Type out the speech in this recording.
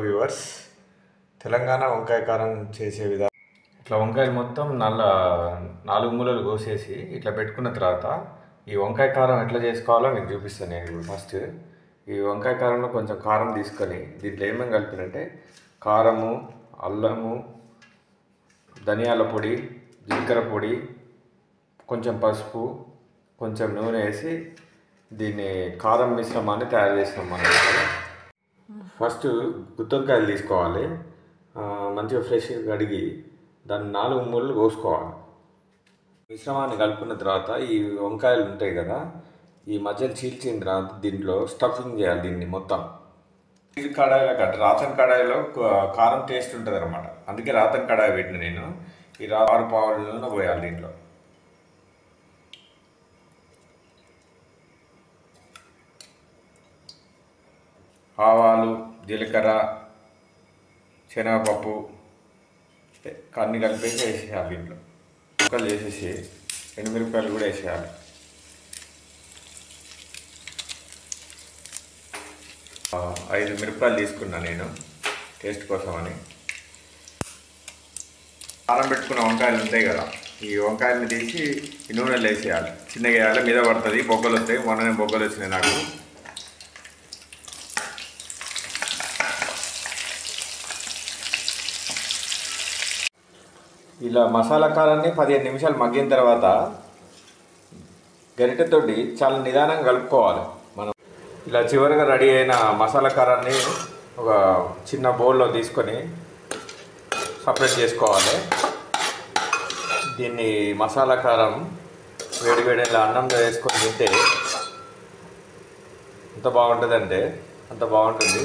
Viewers, Telangana వంకాయ కారం చేసే విధానం. ఇట్లా వంకాయలు మొత్తం నాలుగు మూలలు కోసేసి ఇట్లా పెట్టుకున్న తర్వాత ఈ వంకాయ కారం ఎట్లా చేసుకోవాలో మీకు చూపిస్తాను నేను ఇప్పుడు. ఫస్ట్ ఈ వంకాయ కారంలో కొంచెం కారం తీసుకొని దీంట్లో ఏమేమి కలిపినంటే కారము, అల్లము, ధనియాల పొడి, జీలకర్ర పొడి, కొంచెం పసుపు, కొంచెం నూనె వేసి దీన్ని కారం మిశ్రమాన్ని తయారు చేసినాం మనం. ఫస్ట్ గుత్తొంకాయలు తీసుకోవాలి, మంచిగా ఫ్రెష్గా కడిగి దాన్ని 4 మూలలు కోసుకోవాలి. మిశ్రమాన్ని కలుపుకున్న తర్వాత ఈ వంకాయలు ఉంటాయి కదా, ఈ మధ్యలో చీల్చిన తర్వాత దీంట్లో స్టఫింగ్ చేయాలి. దీన్ని మొత్తం కడాయిలో రాతన్ కడాయిలో కారం టేస్ట్ ఉంటుంది అనమాట. అందుకే రాతన్ కడాయి పెట్టిన నేను. ఈ 6 పావుల నూనె పోయాలి దీంట్లో. ఆవాలు, జీలకర్ర, శనగపప్పు అన్నీ కలిపేసి వేసేయాలి. దీంట్లో ముక్కలు చేసేసి ఎండుమిరపకాయలు కూడా వేసేయాలి. ఐదు మిరపకాయలు తీసుకున్నా నేను టేస్ట్ కోసమని. కారం పెట్టుకున్న వంకాయలు ఉంటాయి కదా, ఈ వంకాయలని తీసి ఈ నూనెలు వేసేయాలి. చిన్నగా వేయాలి, మీద పడుతుంది, బొగ్గలు వస్తాయి. మొన్ననే బొగ్గలు వచ్చినాయి నాకు. ఇలా మసాలా కారాన్ని 15 నిమిషాలు మగ్గిన తర్వాత గరిటెతోటి చాలా నిదానంగా కలుపుకోవాలి. మనం ఇలా చివరిగా రెడీ అయిన మసాలా కారాన్ని ఒక చిన్న బౌల్లో తీసుకొని సపరేట్ చేసుకోవాలి. దీన్ని మసాలా కారం వేడి ఇలా అన్నంలో వేసుకొని తింటే ఎంత బాగుంటుందంటే అంత బాగుంటుంది.